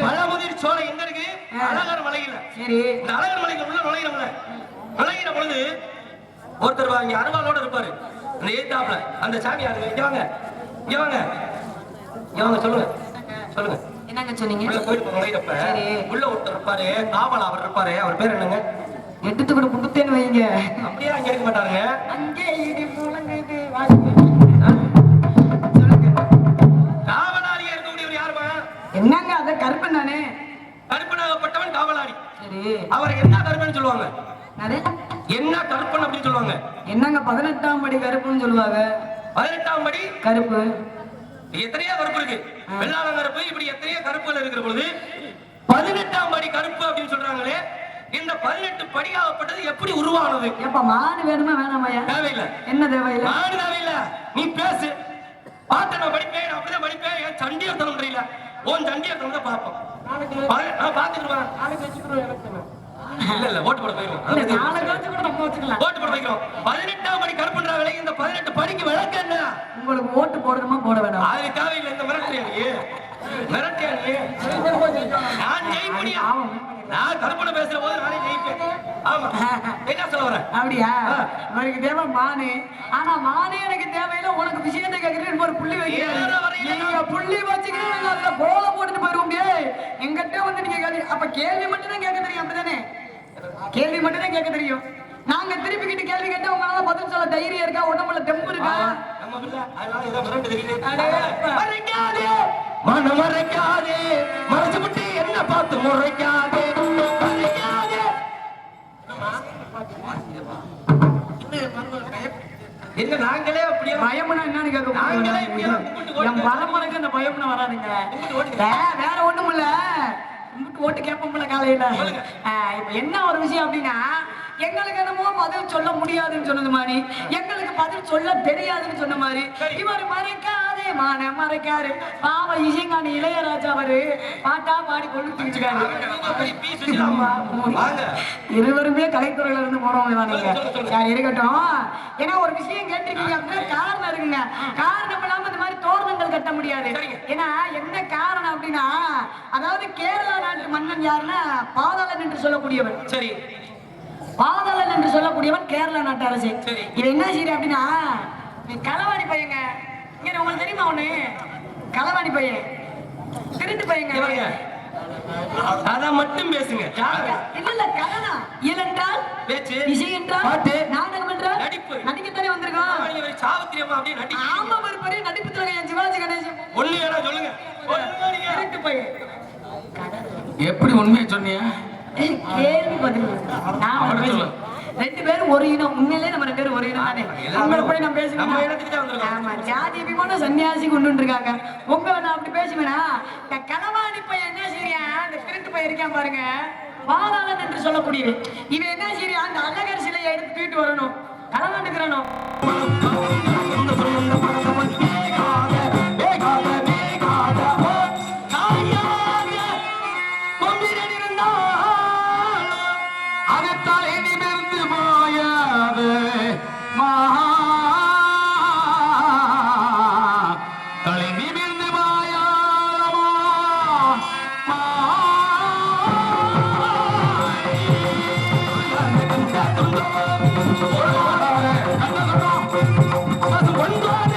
பழமுதிர் சோலை எங்க இருக்கு? அழகர் மலையில. சரி, இந்த அழகர் மலைக்கு உள்ள நுழைகிற பொழுது ஒருத்தர் இங்க அருவாளோட இருப்பாரு. அந்த ஏத்தாப்புல அந்த சாமியார், இங்க வாங்க இங்க வாங்க இங்க வாங்க, சொல்லுங்க. என்னங்க சொன்னீங்க? உள்ள போயிட்டு நுழையிறப்ப உள்ள ஒருத்தர் இருப்பாரு, காவல் அவர் இருப்பாரு. அவர் பேர் என்னங்க? எடுத்து கூட குடுத்தேன்னு வைங்க. அப்படியே அங்க இருக்க மாட்டாருங்க. அங்கே இடி முழங்குது. காவலாளியா இருக்கக்கூடியவர் யாருமா? என்னங்க அத கருப்பன் தானே? கருப்பனாகப்பட்டவன் காவலாளி. சரி, அவர் என்ன கருப்பன் சொல்லுவாங்க? என்ன கருப்பன் அப்படின்னு சொல்லுவாங்க? என்னங்க 18ஆம் படி கருப்புன்னு சொல்லுவாங்க. 18ஆம் படி கருப்பு. எத்தனையோ கருப்பு இருக்கு, வெள்ளாளம் கருப்பு, இப்படி எத்தனையோ கருப்புகள் இருக்கிற பொழுது 18ஆம் படி கருப்பு அப்படின்னு சொல்றாங்களே, இந்த 18 படியாகப்பட்டது எப்படி உருவானது? எப்ப மாடு வேணுமா வேணாமையா? தேவையில்லை. என்ன தேவையில்லை? மாடு தேவையில்லை, நீ பேசு. பாட்ட நான் படிப்பேன், நான் அப்படிதான் படிப்பேன். என் சண்டியர்த்தனம் தெரியல, உன் சண்டியர்த்தனம் தான் பார்ப்போம். நான் பாத்துக்கிடுவேன். இல்ல ஓட்டு போட போயிடும். ஓட்டு போட வைக்கிறோம். 18ஆம் படி கருப்புன்றாங்களே, இந்த 18 படிக்கு விளக்கம் என்ன? உங்களுக்கு ஓட்டு போடணுமா போட வேணாம்? அது தேவையில்லை. இந்த மிரட்டியா நீ நான் ஜெயிக்க முடியும். நான் கருப்பனை பேசுற போது நானே ஜெயிப்பேன். ஆமா, என்ன சொல்ல வரேன்? அப்படியா? உனக்கு தேவை மானு, ஆனா மானு எனக்கு தேவையில்லை. உனக்கு விஷயத்தை கேட்கறேன், ஒரு புள்ளி வைக்கிறீங்க. புள்ளி வச்சுக்கிறேன், அந்த கோலம் போட்டுட்டு போயிருவோம். எங்கிட்ட வந்து நீங்க கேள்வி, அப்ப கேள்வி மட்டும் தான் கேட்க தெரியும், அப்படிதானே? கேள்வி மட்டும் தான் கேட்க தெரியும். நாங்க திருப்பிக்கிட்டு கேள்வி கேட்டா உங்களால பதில் சொல்ல தைரியம் இருக்கா? உடம்புல தெம்பு இருக்கா? மனமறைக்காதே, மறைச்சு விட்டு என்ன பார்த்து முறைக்காதே. என்ன நாங்களே அப்படியே பயம்னா என்னன்னு கேட்க, என் பரம்பரைக்கு அந்த பயம்னா வராதுங்க. வேற ஒண்ணும் இல்ல, ஓட்டு கேட்போம்ல காலையில. இப்ப என்ன ஒரு விஷயம் அப்படின்னா, எங்களுக்கு என்னமோ பதில் சொல்ல முடியாதுன்னு சொன்னது மாதிரி, எங்களுக்கு பதில் சொல்ல தெரியாதுன்னு சொன்ன மாதிரி, இவர் மறைக்காதே மான மறைக்காரு. பாவ இசைஞானி இளையராஜா அவரு பாட்டா பாடி கொண்டு திரிச்சுக்காரு. இருவருமே கலைத்துறையில இருந்து போனவங்க தானீங்க. இருக்கட்டும். ஏன்னா ஒரு விஷயம் கேட்டிருக்கீங்க அப்படின்னா காரணம் இருக்குங்க. காரணம் இல்லாம இந்த மாதிரி தோரணங்கள் கட்ட முடியாது. ஏன்னா என்ன காரணம் அப்படின்னா, அதாவது கேரளா நாட்டு மன்னன் யாருன்னா பாதாளன் என்று சொல்லக்கூடியவன். சரி, பாதாளன் என்று சொல்லக்கூடியவன் கேரளா நாட்டு அரசு. இவன் என்ன செய்யற அப்படின்னா, களவாணி பையங்க. இங்க உங்களுக்கு தெரியுமா? ஒண்ணு களவாணி பையன், திருட்டு பையங்க. அத மட்டும் பேசுங்க. இல்ல கலனா. இயல் என்றால் பேச்சு, இசை என்றால் பாட்டு, நாடகம் என்றால் நடிப்பு. நடிக்கத்தானே வந்திருக்கோம். சாவித்திரியமா அப்படியே நடிக்க. ஆமா, ஒரு பெரிய நடிப்பு திலகம் சிவாஜி கணேசன். ஒண்ணு வேணா சொல்லுங்க. திருட்டு பையன். எப்படி உண்மையை சொன்னியா? கேள்வி பதில். நான் ஒரு பேசுறேன். 2 பேரும் ஒரு இனம். உண்மையிலே நம்ம 2 பேரும் ஒரு இனம் தானே. உங்களை போய் நான் பேசுவேன். ஆமா, ஜாதி அபிமான சன்னியாசி கொண்டு இருக்காங்க. உங்களை நான் அப்படி பேசுவேனா? இந்த களவாணி பையன் என்ன செய்யா, இந்த திருட்டு பையன் இருக்கான் பாருங்க, பாதாளன் என்று சொல்லக்கூடியவன். இவன் என்ன செய்யா, அந்த அழகர் சிலையை எடுத்து தூக்கிட்டு வரணும், களவாண்டுக்கிறனும். ஒன்றாக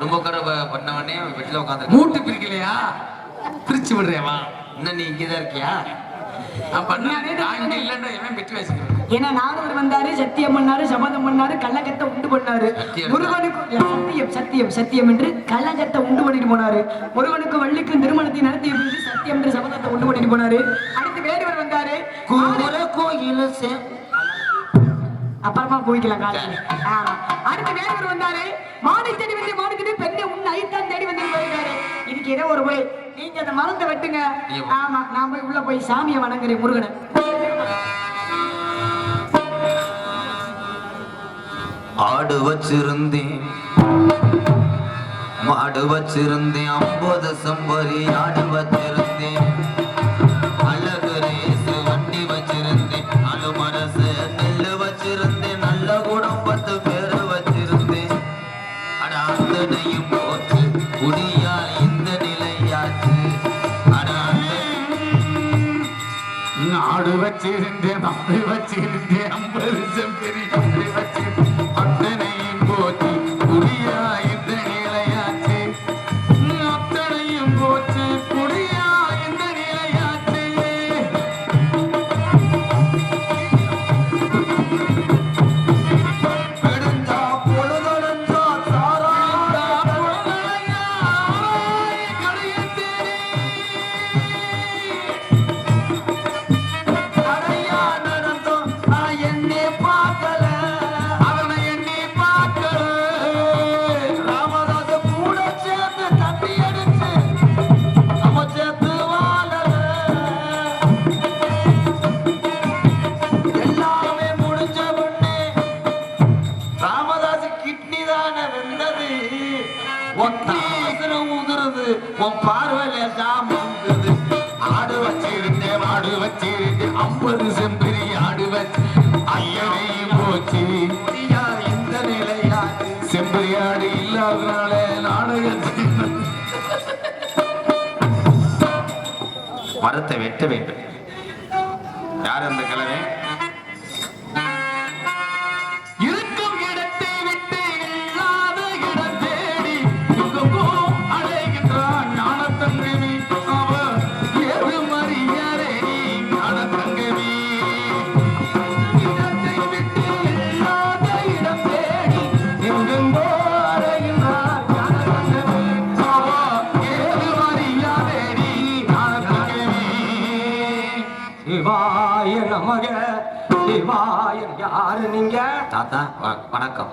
ரொம்ப கடை பண்ணவனே வீட்டுல உட்காந்து மூட்டு பிரிக்கலையா? பிரிச்சு விடுறேவா? இன்னும் நீ இங்கதான் இருக்கியா? நான் பண்ணேன். நான் இங்க இல்லைன்ற எவன் பெற்று வச்சுக்கிறேன். ஏன்னா நானூர் வந்தாரு, சத்தியம் பண்ணாரு, சபதம் பண்ணாரு, கள்ளக்கத்தை உண்டு பண்ணாரு. சத்தியம் முருகனுக்கு சத்தியம் சத்தியம் சத்தியம் என்று கள்ளக்கத்தை உண்டு பண்ணிட்டு போனாரு. முருகனுக்கு வள்ளிக்கும் திருமணத்தை நடத்திய பிறகு சத்தியம் என்ற சபதத்தை உண்டு பண்ணிட்டு போனாரு. அடுத்து வேடுவர் வந்தாரு. கோயில அப்புறமா போய்க்கலாம் காலையில. ஆமா. அடுத்து வேடுவர் வந்தாரு. மானை தேடி வந்து மானுக்கு பெண்ணை உன் ஐத்தான் தேடி வந்து போயிருக்காரு. இதுக்கு ஏதோ ஒரு போய் நீங்க அந்த மரத்தை வெட்டுங்க. ஆமா, நான் போய் உள்ள போய் சாமியை வணங்குறேன் முருகனை. ஆடு வச்சிருந்தேன், மாடு வச்சிருந்தேன், 50 செம்பரி ஆடு வச்சிருந்தேன், அழகு ரேசு வண்டி வச்சிருந்தேன், அலுமரசு நெல்லு வச்சிருந்தேன், நல்ல குடம் 10 பேரு வச்சிருந்தேன். அட அத்தனையும் போச்சு குடியா இந்த நிலையாச்சு. அட ஆடு வச்சிருந்தேன், மாடு வச்சிருந்தேன், 50 செம்பரி ஆடு வச்சிருந்தேன், அத்தனையும் போச்சு குடியா இந்த நிலையாச்சு. அத்தனையும் போச்சு குடியா இந்த நிலையாச்சு. விடுந்தா பொழுதொழுந்தா சாராடா அடையா நடந்தோம். நான் என்னை பார்க்கல, அவனை எண்ணி பார்க்கல. ராமதாச கூட சேர்ந்து தண்ணி அடிச்சு நம்ம சேர்த்து வாழல. எல்லாமே முடிஞ்ச உடனே ராமதாஸ் கிட்னி தானே வெந்தது. ஒத்தாசனம் உதுருது, உன் பார்வையில சாமுங்குது. ஆடு வச்சிருந்தேன், மாடு வச்சிருந்தேன், 50 செம்பரி ஆடு வச்சு ஐயனையும் போச்சு. முடியா இந்த நிலையாச்சு. செம்பரி ஆடு இல்லாதனால நாடகத்தில் மரத்தை வெட்ட வேண்டும். யார் அந்த கிழமை? இருக்கும் இடத்தை விட்டு இல்லாத இடம் தேடி எங்கெங்கோ அலைகின்றான் ஞானத்தங்கவி. அவன் ஏது மரியாதை ஞானத்தங்கவி. இடத்தை விட்டு இல்லாத இடம் தேடி எங்கெங்கோ அலைகின்றான் ஞானத்தங்கவி. அவன் ஏது மரியாதை ஞானத்தங்கவி. சிவாய நமக சிவாய. யாரு நீங்க? தாத்தா வணக்கம்.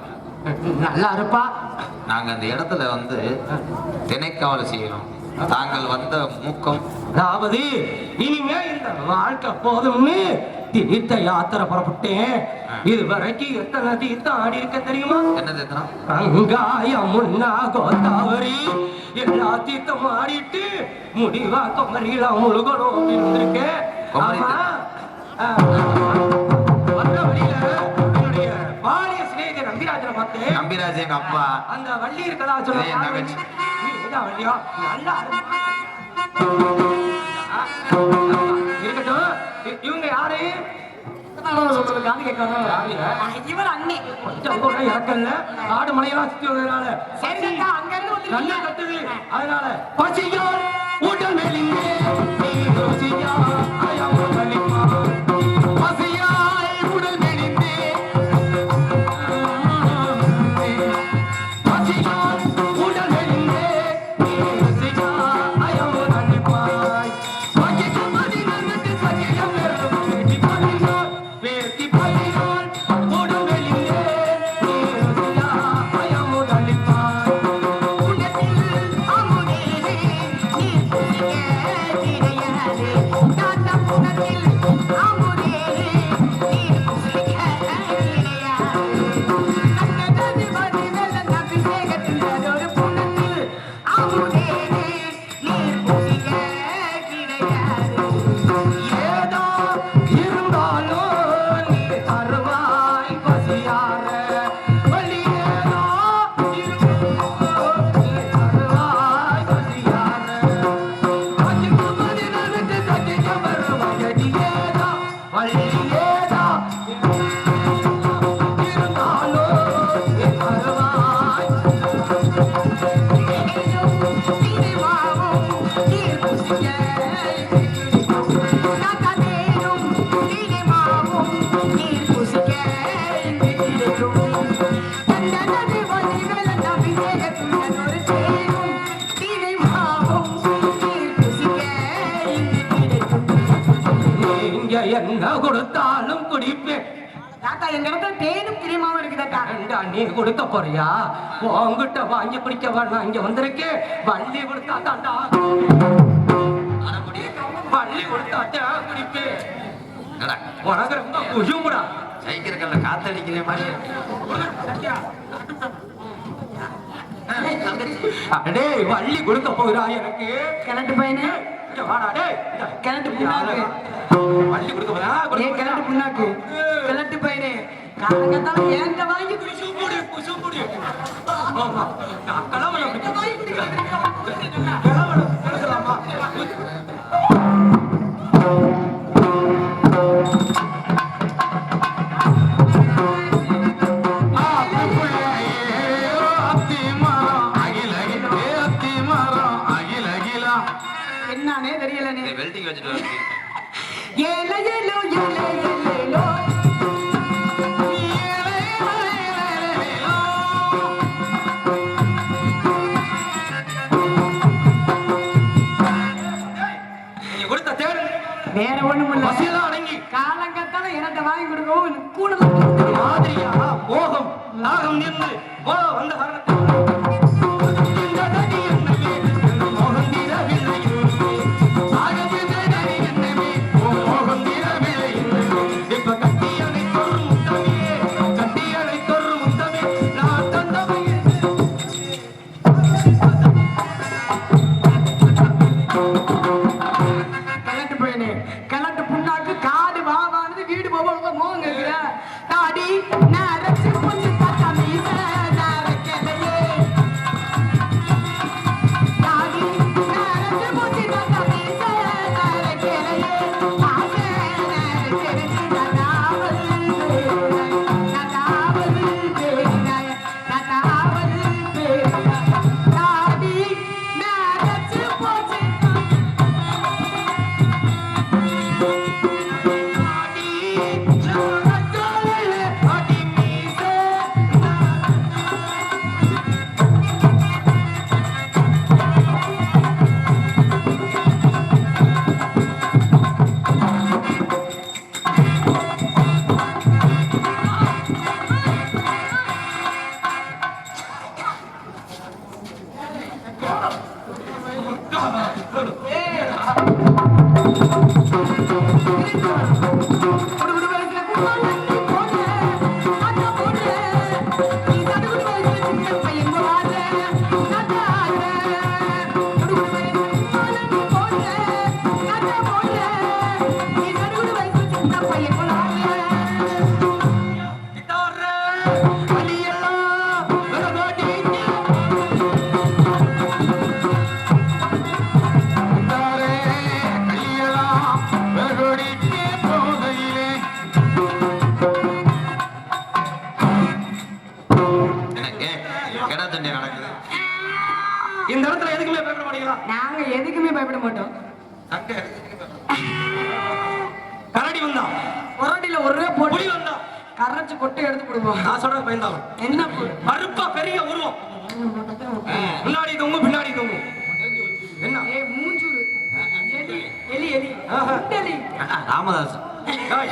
நல்லா இருப்பா. நாங்க அந்த இடத்துல வந்து திணைக்காவல் செய்யறோம். தாங்கள் வந்த மூக்கம் அதாவது இனிமே இந்த வாழ்க்கை போதும்னு தீர்த்த யாத்திரை புறப்பட்டேன். இது வரைக்கும் எத்தனை தீர்த்தம் ஆடி இருக்க தெரியுமா? என்னது எத்தனை? கங்காய முன்னா கோதாவரி எல்லா தீர்த்தம் ஆடிட்டு முடிவா குமரியில முழுகணும் அப்படின்னு வந்திருக்கேன். குமரி ஆமா. வந்த வழியில என்னுடைய பாலிய சிநேகிதர் நம்பிராஜனை பார்த்தேன். நம்பிராஜ் எங்க அப்பா. அந்த வள்ளி இருக்கதா இதே என் தங்கச்சி. வள்ளியா நல்லா இருக்கட்டும். இவங்க யாரு? சொல்றதுக்காக கேட்கணும். இவர் அண்ணி. கொஞ்சம் கூட இறக்கல்ல. ஆடு மலையெல்லாம் சுத்தி வந்ததுனால சரி தாத்தா, அங்க இருந்து நல்லா வந்து கத்துது. அதனால பசியால் உடல் மெலிந்தே நீ ருசியா அயம் வலிமா. பசியாய் உடல் மெலிந்தே பசியால் உடல் மெலிந்தே நீ ருசியா அயம் வலிமாய். பசிக்கு மதினத்து சகியம் வேட்டி பலினார் வேட்டி பலினார் உடல் மெலிந்தே நீ ருசியா அயம் வலிமாய். உலகில் அமுதேறி நீ எங்க கொடுத்தாலும் குடிப்பேன். தாத்தா எங்க இடத்துல தேனும் கிரியமாவும் இருக்கு தாத்தா. ஏண்டா நீ கொடுக்க போறியா? உன்கிட்ட வாங்கி குடிக்க வேணாம், இங்க வந்திருக்கேன். வள்ளி கொடுத்தா தாண்டா, வள்ளி கொடுத்தா குடிப்பேன். என்னடா உனக்கு ரொம்ப குஷுமுடா. சைக்கிள் கல்ல காத்தடிக்கிற மாதிரி அடே வள்ளி கொடுக்க போகிறா எனக்கு. கிணட்டு பையனே, இங்க வாடா டேய். கிணட்டு புண்ணாக்கு, வள்ளி கொடுக்க போறா. கிணட்டு புண்ணாக்கு, கிணட்டு பையனே காலங்கத்தால ஏன்ட்ட வாங்கி குடி. குசும்புடி குசும்புடி. ஆமா நான் கலவல வாங்கி குடிக்கிறேன். கலவல பேசலாமா? என்னன்னே தெரியலனே. வெல்டிங் வச்சுட்டு வந்து ஏலே ஏலோ ஏலே ஏலேலோ நீ கொடுத்த தேடு வேற ஒண்ணும் இல்ல. பசியெல்லாம் அடங்கி காலங்கத்தால எனக்கு வாங்கி கொடுக்கவும் கூடுதல் மாதிரியா மோகம் நாகம் நின்று வந்த காரணத்தை கிணட்டு பையனே, கிணட்டு புண்ணாக்கு காடு வாவானது வீடு போக மோங்க இருக்கிற தாடி நான் அரைச்சு கொஞ்சம் இந்த இடத்துல எதுக்குமே பயப்பட மாட்டீங்களா? நாங்க எதுக்குமே பயப்பட மாட்டோம். கரடி வந்தா புரடியில ஒரே போட்டு புலி வந்தா கரைச்சு கொட்டை எடுத்து போடுவோம். நான் சொல்றது பயந்தாலும் என்ன மறுப்பா பெரிய உருவம் முன்னாடி தொங்கும் பின்னாடி தொங்கும். என்ன மூஞ்சூரு எலி எலி எலி ஆஹா. எலி. ராமதாஸ் ஏய்,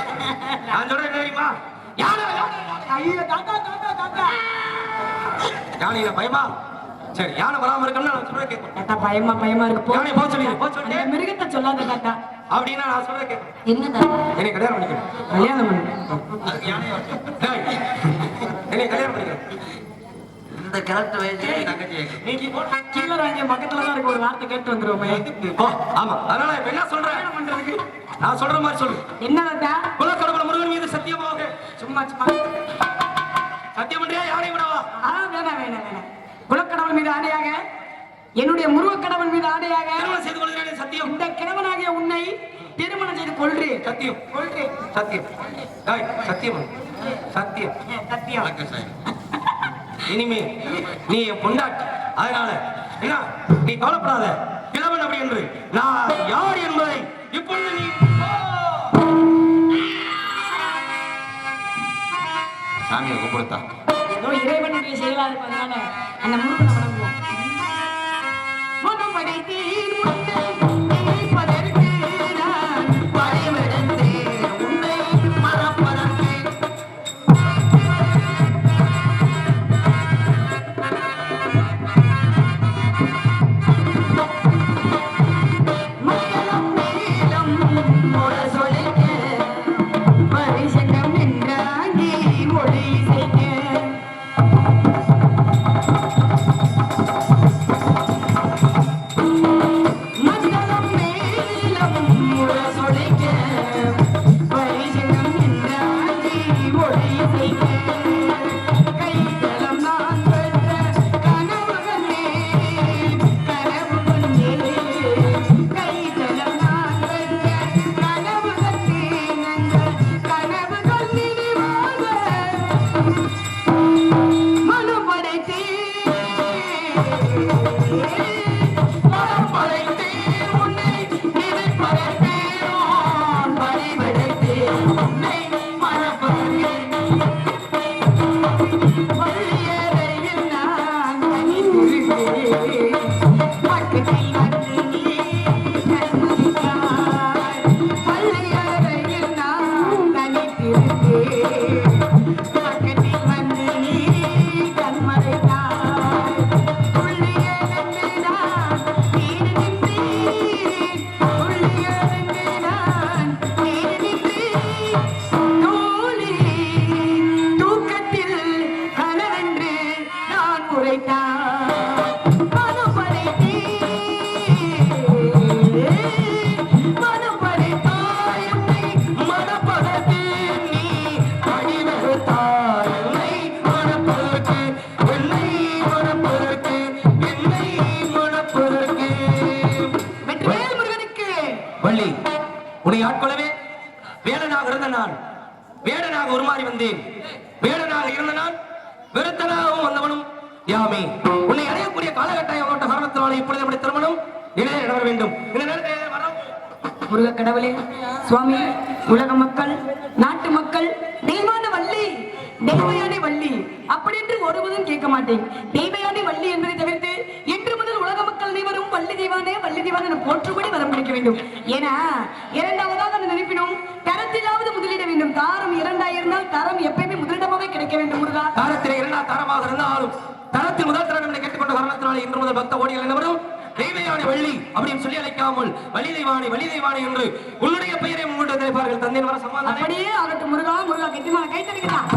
நான் சொல்றேன் தெரியுமா? யானை ஐயோ தாத்தா தாத்தா தாத்தா யானை பயமா? சரி யானை வராம இருக்கணும்னா நான் சொல்றேன் கேட்கும். தாத்தா பயமா பயமா இருக்கு. போ யானை போக சொல்லி போக சொல்லி அந்த மிருகத்தை சொல்லாத தாத்தா. அப்படின்னா நான் சொல்றேன் கேட்கும். என்ன தாத்தா என்னை கல்யாணம் பண்ணிக்கிறேன். கல்யாணம் பண்ணு. அதுக்கு யானை ஏய், என்னை கல்யாணம் பண்ணிக்கிறேன். இந்த கரெக்ட் வயசு தங்கச்சி நீங்க போ. சில்லற அங்கே பக்கத்துல தான் இருக்கு. ஒரு வார்த்தை கேட்டு வந்துருவோமே. போ. ஆமா அதனால இப்ப என்ன சொல்றேன் கல்யாணம் பண்றதுக்கு நான் சொல்ற மாதிரி சொல்லு. என்ன தாத்தா குலக்கடவுள் முருகன் மீது சத்தியமாக சும்மா சும்மா சத்தியம் பண்றியா? யானை விடவா? வேணாம் வேணாம் வேணாம். குலக்கடவுள் மீது ஆணையாக, என்னுடைய முருகக் கடவுள் மீது ஆணையாக திருமணம் செய்து கொள்கிறேன். சத்தியம். இந்த கிழவனாகிய உன்னை திருமணம் செய்து கொள்றேன். சத்தியம். கொள்றேன். சத்தியம். ஏய், சத்தியம். சத்தியம். சத்தியம். வணக்கம் சார். இனிமே நீ என் பொண்டாட்டி. அதனால என்ன நீ கவலைப்படாத. கிழவன் அப்படி என்று நான் யார் என்பதை இப்பொழுது நீ சாமியை கூப்பிடுத்தா ஏதோ இறைவனுடைய செயலா இருப்பதனால அந்த முருகனை வணங்குவோம். மனம் படைத்தேன் உன்னை நினைப்பதற்கு நான் படைவெடுத்தேன் உன்னை உன்னை ஆட்கொள்ளவே வேடனாக இருந்த நான் வேடனாக உருமாறி வந்தேன். வேடனாக இருந்த நான் வெறுத்தனாகவும் வந்தவனும் யாமே. உன்னை அடையக்கூடிய காலகட்டாயம் கொண்ட காரணத்தினாலே இப்பொழுது நம்முடைய திருமணம் இணைய நடைபெற வேண்டும். இந்த நேரத்தில் வரோம் முருக கடவுளே, சுவாமி, உலக மக்கள், நாட்டு மக்கள், தெய்வான வள்ளி, தெய்வயானே வள்ளி அப்படி என்று ஒருவதும் கேட்க மாட்டேன். தெய்வயானே வள்ளி என்பதை தவிர்த்து இன்று முதல் உலக மக்கள் அனைவரும் வள்ளி தெய்வானே என போற்றும்படி வரம் கிடைக்க வேண்டும். ஏன்னா இரண்டாவதாக அந்த நினைப்பினும் தரத்திலாவது முதலிட வேண்டும். தாரம் இரண்டாக இருந்தால் தரம் எப்பயுமே முதலிடமாவே கிடைக்க வேண்டும். முருகா, தாரத்திலே இரண்டாம் தாரமாக இருந்தாலும் தரத்தில் முதல் தரம் என்னை கேட்டுக்கொண்ட காரணத்தினாலே இன்று முதல் பக்த ஓடிகள் அனைவரும் தெய்வயானே வள்ளி அப்படின்னு சொல்லி அழைக்காமல் வள்ளி தெய்வானே என்று உன்னுடைய பெயரை முன்னிட்டு நினைப்பார்கள். தந்தையின் வர சமாதானம் அப்படியே ஆகட்டும். முருகா, முருகா, கெட்டிமான கைத்தடிக்கிறான்.